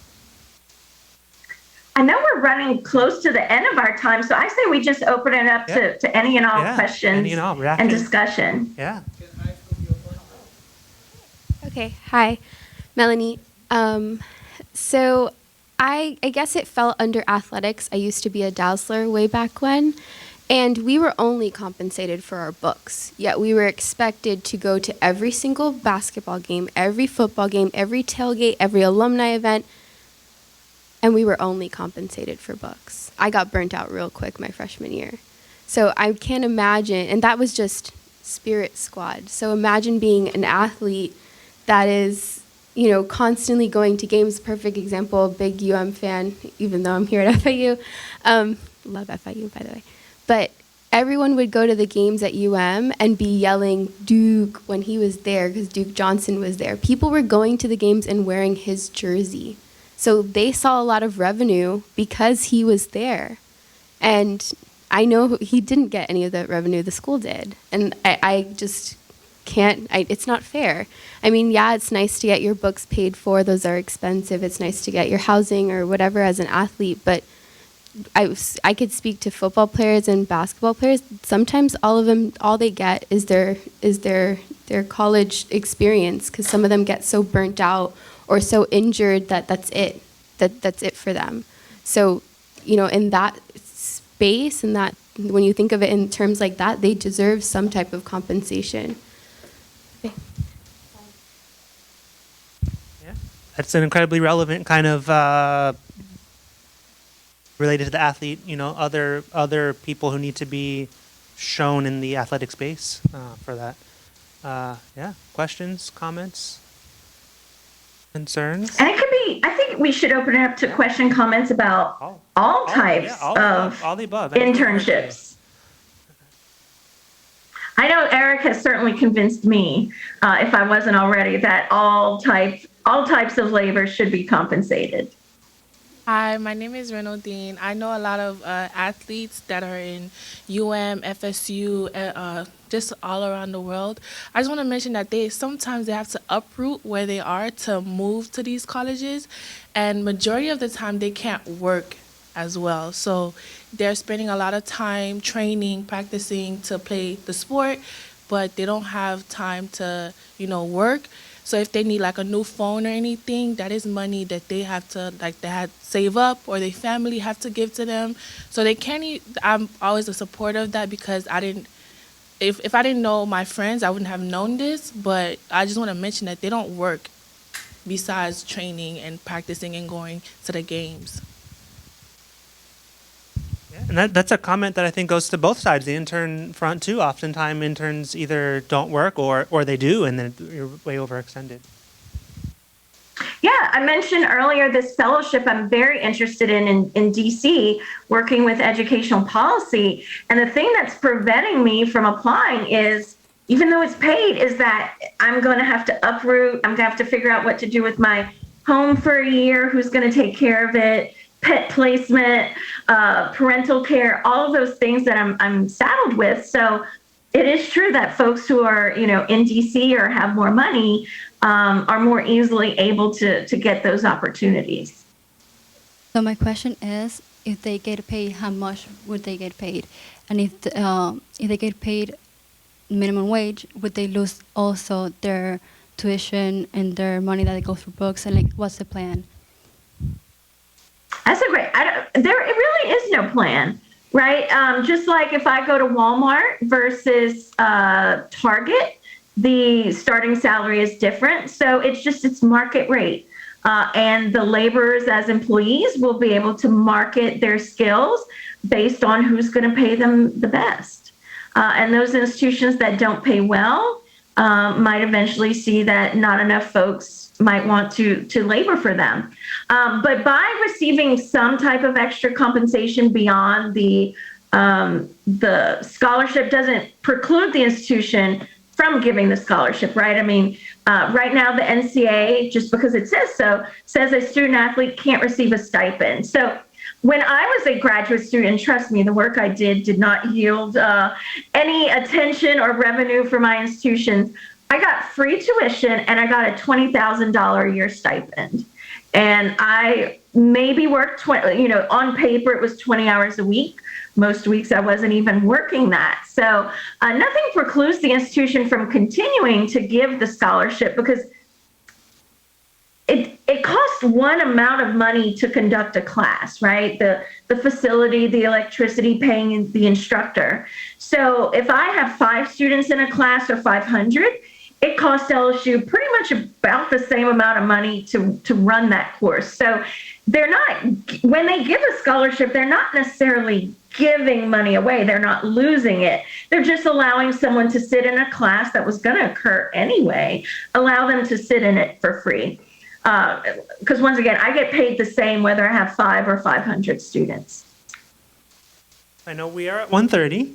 I know we're running close to the end of our time, so I say we just open it up to any and all questions any and all and discussion. Yeah. Okay, hi, Melanie. So I guess it fell under athletics. I used to be a Dazzler way back when, and we were only compensated for our books, yet we were expected to go to every single basketball game, every football game, every tailgate, every alumni event, and we were only compensated for books. I got burnt out real quick my freshman year. So I can't imagine, and that was just spirit squad. So imagine being an athlete that is, constantly going to games. Perfect example, big fan, even though I'm here at FIU. Love FIU, by the way. But everyone would go to the games at and be yelling Duke when he was there because Duke Johnson was there. People were going to the games and wearing his jersey. So they saw a lot of revenue because he was there. And I know he didn't get any of that revenue, the school did. And I just can't, it's not fair. I mean, yeah, it's nice to get your books paid for. Those are expensive. It's nice to get your housing or whatever as an athlete. But I could speak to football players and basketball players. Sometimes all of them, all they get is their college experience because some of them get so burnt out or so injured that's it. That's it for them. So, in that space and that when you think of it in terms like that, they deserve some type of compensation. Okay. Yeah, that's an incredibly relevant kind of related to the athlete. Other people who need to be shown in the athletic space for that. Yeah, questions, comments, concerns? And it could be, I think we should open it up to question comments about all types of all the above. internships. I know Eric has certainly convinced me, if I wasn't already, that all types of labor should be compensated. Hi, my name is Renaldine. I know a lot of athletes that are in FSU, just all around the world. I just want to mention that sometimes they have to uproot where they are to move to these colleges, and majority of the time they can't work as well. So they're spending a lot of time training, practicing to play the sport, but they don't have time to, work. So if they need like a new phone or anything, that is money that they have to save up or their family have to give to them. So they can't. I'm always a supporter of that because if I didn't know my friends, I wouldn't have known this. But I just want to mention that they don't work besides training and practicing and going to the games. And that's a comment that I think goes to both sides, the intern front too. Oftentimes interns either don't work or they do, and then you're way overextended. Yeah, I mentioned earlier this fellowship I'm very interested in DC, working with educational policy. And the thing that's preventing me from applying is, even though it's paid, is that I'm going to have to uproot. I'm going to have to figure out what to do with my home for a year, who's going to take care of it, pet placement, parental care, all of those things that I'm saddled with. So it is true that folks who are, in DC or have more money are more easily able to get those opportunities. So my question is, if they get paid, how much would they get paid? And if they get paid minimum wage, would they lose also their tuition and their money that they go through books? And what's the plan? That's a great, it really is no plan, right? Just like if I go to Walmart versus Target, the starting salary is different. So it's market rate. And the laborers as employees will be able to market their skills based on who's going to pay them the best. And those institutions that don't pay well might eventually see that not enough folks might want to labor for them. But by receiving some type of extra compensation beyond the scholarship doesn't preclude the institution from giving the scholarship, right? I mean, right now the NCAA, just because it says so, says a student athlete can't receive a stipend. So when I was a graduate student, trust me, the work I did not yield any attention or revenue for my institutions. I got free tuition and I got a $20,000 a year stipend. And I maybe worked 20, on paper it was 20 hours a week. Most weeks I wasn't even working that. So nothing precludes the institution from continuing to give the scholarship because it costs one amount of money to conduct a class, right? The facility, the electricity, paying the instructor. So if I have 5 students in a class or 500, it costs LSU pretty much about the same amount of money to run that course. So they're not, when they give a scholarship, they're not necessarily giving money away. They're not losing it. They're just allowing someone to sit in a class that was going to occur anyway, allow them to sit in it for free. Because once again, I get paid the same whether I have 5 or 500 students. I know we are at 1:30,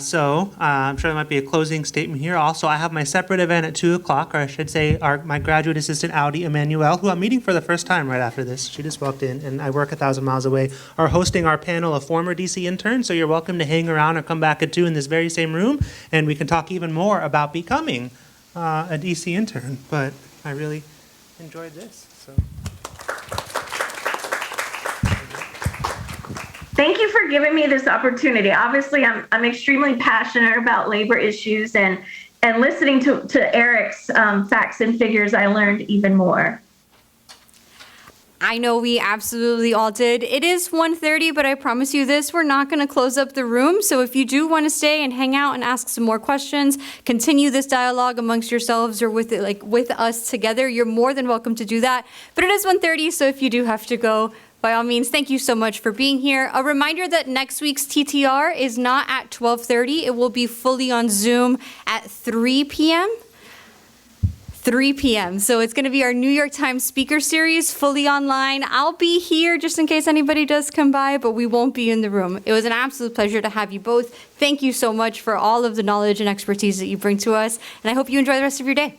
so I'm sure there might be a closing statement here. Also, I have my separate event at 2 o'clock, or I should say my graduate assistant, Audi Emanuel, who I'm meeting for the first time right after this. She just walked in, and I work 1,000 miles away, are hosting our panel of former DC interns, so you're welcome to hang around or come back at 2 in this very same room, and we can talk even more about becoming a DC intern. But I really enjoyed this. So. Thank you for giving me this opportunity. Obviously, I'm extremely passionate about labor issues, and listening to Eric's facts and figures, I learned even more. I know we absolutely all did. It is 1:30, but I promise you this, we're not going to close up the room. So if you do want to stay and hang out and ask some more questions, continue this dialogue amongst yourselves or with us together, you're more than welcome to do that. But it is 1:30, so if you do have to go, by all means, thank you so much for being here. A reminder that next week's TTR is not at 12:30. It will be fully on Zoom at 3 p.m. 3 p.m. So it's going to be our New York Times speaker series, fully online. I'll be here just in case anybody does come by, but we won't be in the room. It was an absolute pleasure to have you both. Thank you so much for all of the knowledge and expertise that you bring to us, and I hope you enjoy the rest of your day.